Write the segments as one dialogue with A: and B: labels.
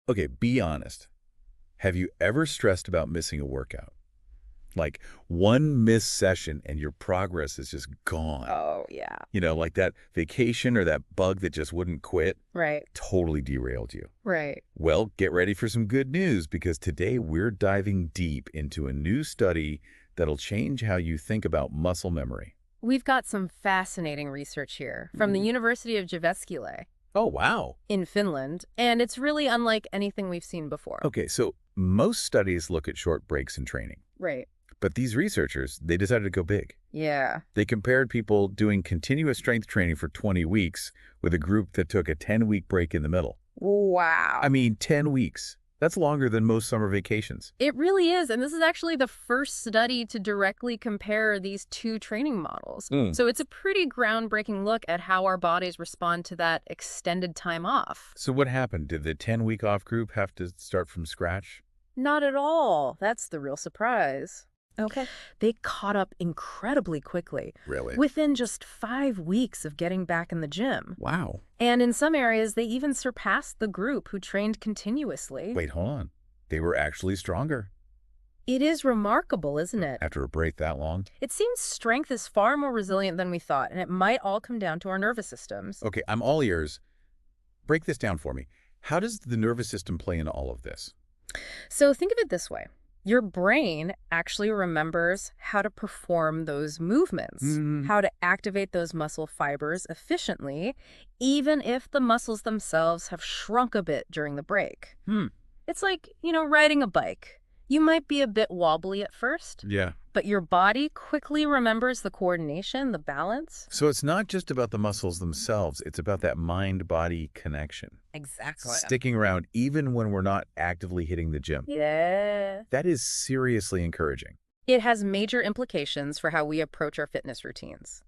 A: Okay, be honest. Have you ever stressed about missing a workout? Like one missed session and your progress is just gone.
B: Oh, yeah.
A: Like that vacation or that bug that just wouldn't quit
B: Right.
A: totally derailed you.
B: Right.
A: Well, get ready for some good news because today we're diving deep into a new study that'll change how you think about muscle memory.
B: We've got some fascinating research here from the University of Jyväskylä
A: Oh, wow.
B: in Finland, and it's really unlike anything we've seen before.
A: Okay, so most studies look at short breaks in training,
B: Right.
A: but these researchers, they decided to go big.
B: Yeah.
A: They compared people doing continuous strength training for 20 weeks with a group that took a 10-week break in the middle.
B: Wow.
A: I mean, 10 weeks. That's longer than most summer vacations.
B: It really is, and this is actually the first study to directly compare these two training models. So it's a pretty groundbreaking look at how our bodies respond to that extended time off.
A: So what happened? Did the 10-week off group have to start from scratch?
B: Not at all. That's the real surprise.
C: Okay.
B: They caught up incredibly quickly,
A: Really?
B: within just 5 weeks of getting back in the gym.
A: Wow.
B: And in some areas, they even surpassed the group who trained continuously.
A: Wait, hold on. They were actually stronger
B: It is remarkable, isn't it?
A: after a break that long?
B: It seems strength is far more resilient than we thought, and it might all come down to our nervous systems.
A: Okay, I'm all ears. Break this down for me. How does the nervous system play in all of this?
B: So think of it this way. Your brain actually remembers how to perform those movements, how to activate those muscle fibers efficiently, even if the muscles themselves have shrunk a bit during the break. It's like, riding a bike. You might be a bit wobbly at first,
A: Yeah.
B: but your body quickly remembers the coordination, the balance.
A: So it's not just about the muscles themselves. It's about that mind-body connection.
B: Exactly.
A: Sticking around even when we're not actively hitting the gym.
B: Yeah.
A: That is seriously encouraging.
B: It has major implications for how we approach our fitness routines.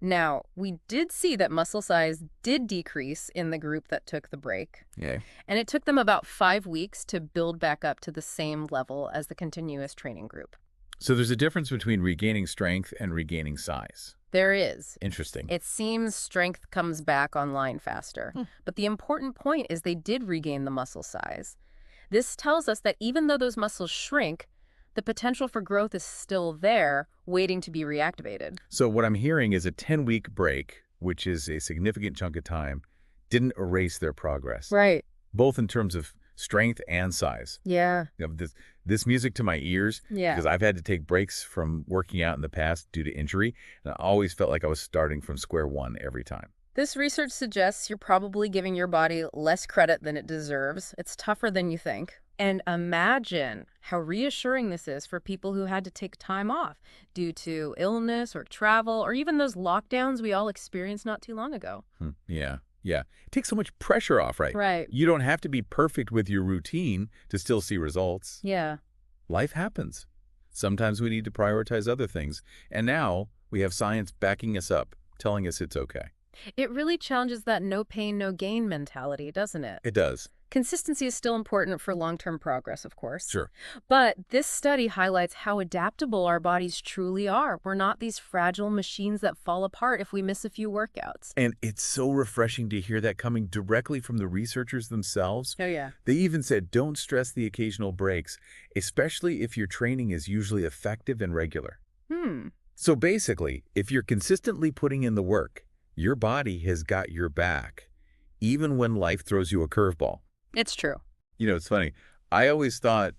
B: Now, we did see that muscle size did decrease in the group that took the break,
A: Yeah.
B: and it took them about 5 weeks to build back up to the same level as the continuous training group.
A: So there's a difference between regaining strength and regaining size.
B: There is.
A: Interesting.
B: It seems strength comes back online faster, but the important point is they did regain the muscle size. This tells us that even though those muscles shrink, the potential for growth is still there, waiting to be reactivated.
A: So what I'm hearing is a 10-week break, which is a significant chunk of time, didn't erase their progress,
B: Right.
A: both in terms of strength and size.
B: Yeah.
A: This music to my ears,
B: Yeah.
A: because I've had to take breaks from working out in the past due to injury, and I always felt like I was starting from square one every time.
B: This research suggests you're probably giving your body less credit than it deserves. It's tougher than you think. And imagine how reassuring this is for people who had to take time off due to illness or travel or even those lockdowns we all experienced not too long ago.
A: Yeah. It takes so much pressure off, right?
B: Right.
A: You don't have to be perfect with your routine to still see results.
B: Yeah.
A: Life happens. Sometimes we need to prioritize other things. And now we have science backing us up, telling us it's okay.
B: It really challenges that no pain, no gain mentality, doesn't it?
A: It does.
B: Consistency is still important for long-term progress, of course.
A: Sure.
B: But this study highlights how adaptable our bodies truly are. We're not these fragile machines that fall apart if we miss a few workouts.
A: And it's so refreshing to hear that coming directly from the researchers themselves.
B: Oh, yeah.
A: They even said don't stress the occasional breaks, especially if your training is usually effective and regular. So basically, if you're consistently putting in the work, your body has got your back, even when life throws you a curveball.
B: It's true.
A: It's funny. I always thought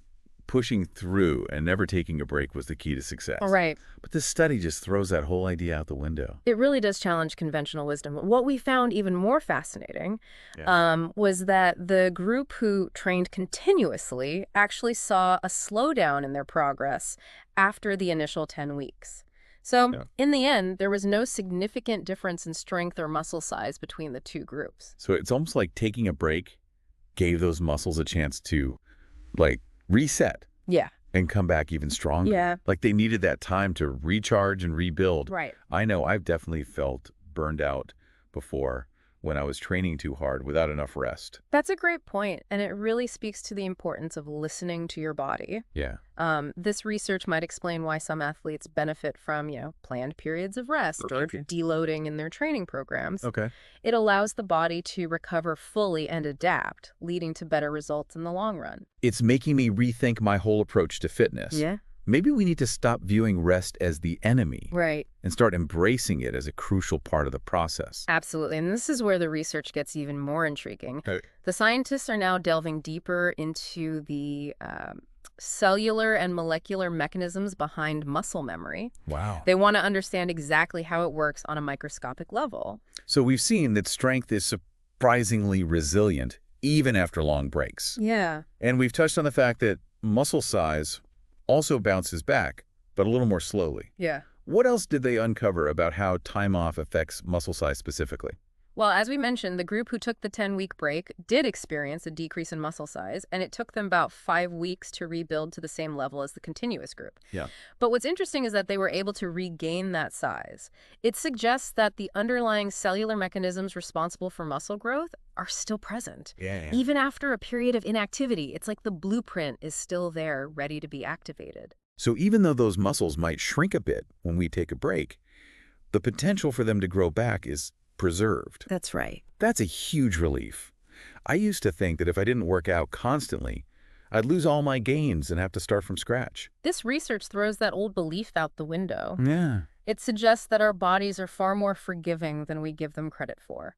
A: pushing through and never taking a break was the key to success.
B: Right.
A: But this study just throws that whole idea out the window.
B: It really does challenge conventional wisdom. What we found even more fascinating was that the group who trained continuously actually saw a slowdown in their progress after the initial 10 weeks. So in the end, there was no significant difference in strength or muscle size between the two groups.
A: So it's almost like taking a break gave those muscles a chance to, reset.
B: Yeah.
A: And come back even stronger.
B: Yeah.
A: Like they needed that time to recharge and rebuild.
B: Right.
A: I know I've definitely felt burned out before when I was training too hard without enough rest.
B: That's a great point, and it really speaks to the importance of listening to your body.
A: Yeah.
B: This research might explain why some athletes benefit from, planned periods of rest or deloading in their training programs.
A: Okay.
B: It allows the body to recover fully and adapt, leading to better results in the long run.
A: It's making me rethink my whole approach to fitness.
B: Yeah.
A: Maybe we need to stop viewing rest as the enemy.
B: Right.
A: And start embracing it as a crucial part of the process.
B: Absolutely. And this is where the research gets even more intriguing.
A: Okay.
B: The scientists are now delving deeper into the cellular and molecular mechanisms behind muscle memory.
A: Wow.
B: They want to understand exactly how it works on a microscopic level.
A: So we've seen that strength is surprisingly resilient, even after long breaks.
B: Yeah.
A: And we've touched on the fact that muscle size also bounces back, but a little more slowly.
B: Yeah.
A: What else did they uncover about how time off affects muscle size specifically?
B: Well, as we mentioned, the group who took the 10-week break did experience a decrease in muscle size, and it took them about 5 weeks to rebuild to the same level as the continuous group.
A: Yeah.
B: But what's interesting is that they were able to regain that size. It suggests that the underlying cellular mechanisms responsible for muscle growth are still present.
A: Yeah.
B: Even after a period of inactivity, it's like the blueprint is still there, ready to be activated.
A: So even though those muscles might shrink a bit when we take a break, the potential for them to grow back is preserved.
B: That's right.
A: That's a huge relief. I used to think that if I didn't work out constantly, I'd lose all my gains and have to start from scratch.
B: This research throws that old belief out the window.
A: Yeah.
B: It suggests that our bodies are far more forgiving than we give them credit for.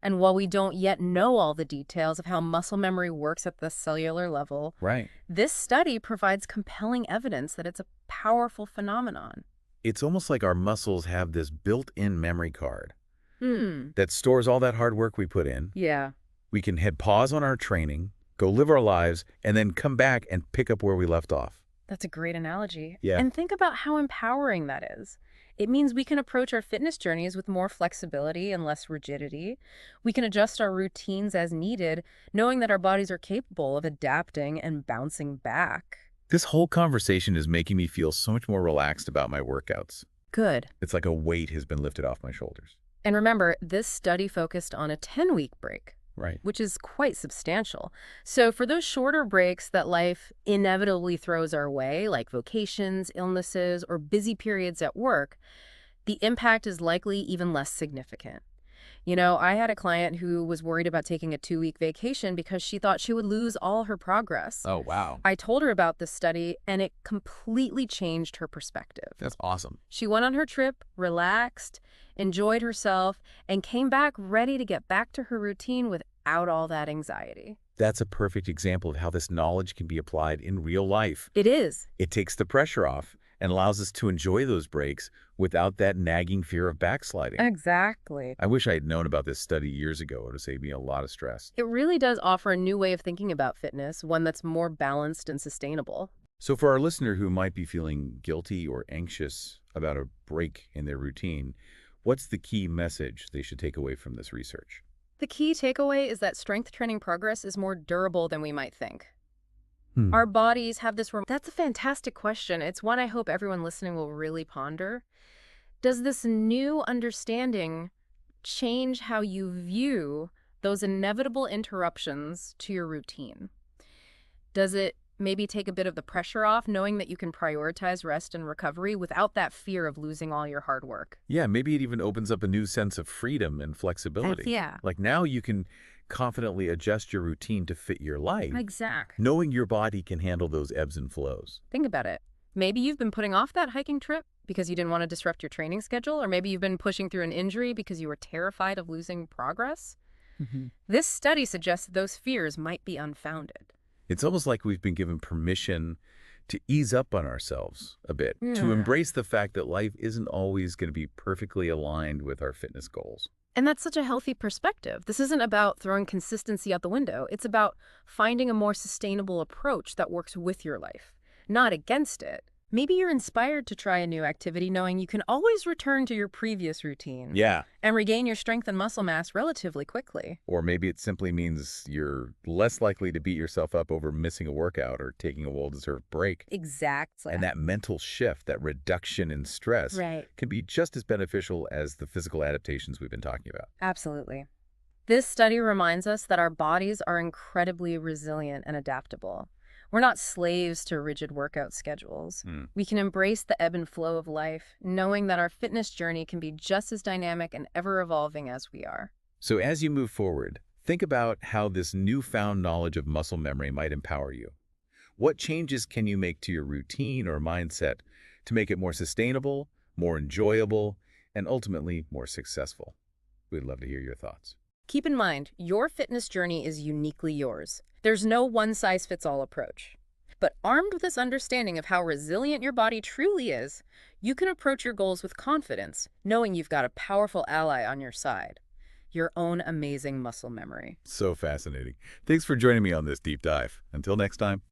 B: And while we don't yet know all the details of how muscle memory works at the cellular level,
A: Right.
B: this study provides compelling evidence that it's a powerful phenomenon.
A: It's almost like our muscles have this built-in memory card
B: Hmm.
A: that stores all that hard work we put in.
B: Yeah.
A: We can hit pause on our training, go live our lives, and then come back and pick up where we left off.
B: That's a great analogy.
A: Yeah.
B: And think about how empowering that is. It means we can approach our fitness journeys with more flexibility and less rigidity. We can adjust our routines as needed, knowing that our bodies are capable of adapting and bouncing back.
A: This whole conversation is making me feel so much more relaxed about my workouts.
B: Good.
A: It's like a weight has been lifted off my shoulders.
B: And remember, this study focused on a 10-week break,
A: Right.
B: which is quite substantial. So for those shorter breaks that life inevitably throws our way, like vacations, illnesses, or busy periods at work, the impact is likely even less significant. I had a client who was worried about taking a 2-week vacation because she thought she would lose all her progress.
A: Oh, wow.
B: I told her about this study, and it completely changed her perspective.
A: That's awesome.
B: She went on her trip, relaxed, enjoyed herself, and came back ready to get back to her routine without all that anxiety.
A: That's a perfect example of how this knowledge can be applied in real life.
B: It is.
A: It takes the pressure off and allows us to enjoy those breaks without that nagging fear of backsliding.
B: Exactly.
A: I wish I had known about this study years ago. It would have saved me a lot of stress.
B: It really does offer a new way of thinking about fitness, one that's more balanced and sustainable.
A: So for our listener who might be feeling guilty or anxious about a break in their routine, what's the key message they should take away from this research?
B: The key takeaway is that strength training progress is more durable than we might think.
A: Hmm.
B: Our bodies have this... That's a fantastic question. It's one I hope everyone listening will really ponder. Does this new understanding change how you view those inevitable interruptions to your routine? Does it maybe take a bit of the pressure off, knowing that you can prioritize rest and recovery without that fear of losing all your hard work?
A: Yeah, maybe it even opens up a new sense of freedom and flexibility.
B: Yeah.
A: Like now you can confidently adjust your routine to fit your life,
B: Exact.
A: knowing your body can handle those ebbs and flows.
B: Think about it. Maybe you've been putting off that hiking trip because you didn't want to disrupt your training schedule, or maybe you've been pushing through an injury because you were terrified of losing progress. This study suggests those fears might be unfounded.
A: It's almost like we've been given permission to ease up on ourselves a bit, to
B: Yeah.
A: embrace the fact that life isn't always going to be perfectly aligned with our fitness goals.
B: And that's such a healthy perspective. This isn't about throwing consistency out the window. It's about finding a more sustainable approach that works with your life, not against it. Maybe you're inspired to try a new activity knowing you can always return to your previous routine
A: Yeah.
B: and regain your strength and muscle mass relatively quickly.
A: Or maybe it simply means you're less likely to beat yourself up over missing a workout or taking a well-deserved break.
B: Exactly.
A: And that mental shift, that reduction in stress,
B: Right.
A: can be just as beneficial as the physical adaptations we've been talking about.
B: Absolutely. This study reminds us that our bodies are incredibly resilient and adaptable. We're not slaves to rigid workout schedules.
A: Hmm.
B: We can embrace the ebb and flow of life, knowing that our fitness journey can be just as dynamic and ever-evolving as we are.
A: So as you move forward, think about how this newfound knowledge of muscle memory might empower you. What changes can you make to your routine or mindset to make it more sustainable, more enjoyable, and ultimately more successful? We'd love to hear your thoughts.
B: Keep in mind, your fitness journey is uniquely yours. There's no one-size-fits-all approach. But armed with this understanding of how resilient your body truly is, you can approach your goals with confidence, knowing you've got a powerful ally on your side, your own amazing muscle memory.
A: So fascinating. Thanks for joining me on this deep dive. Until next time.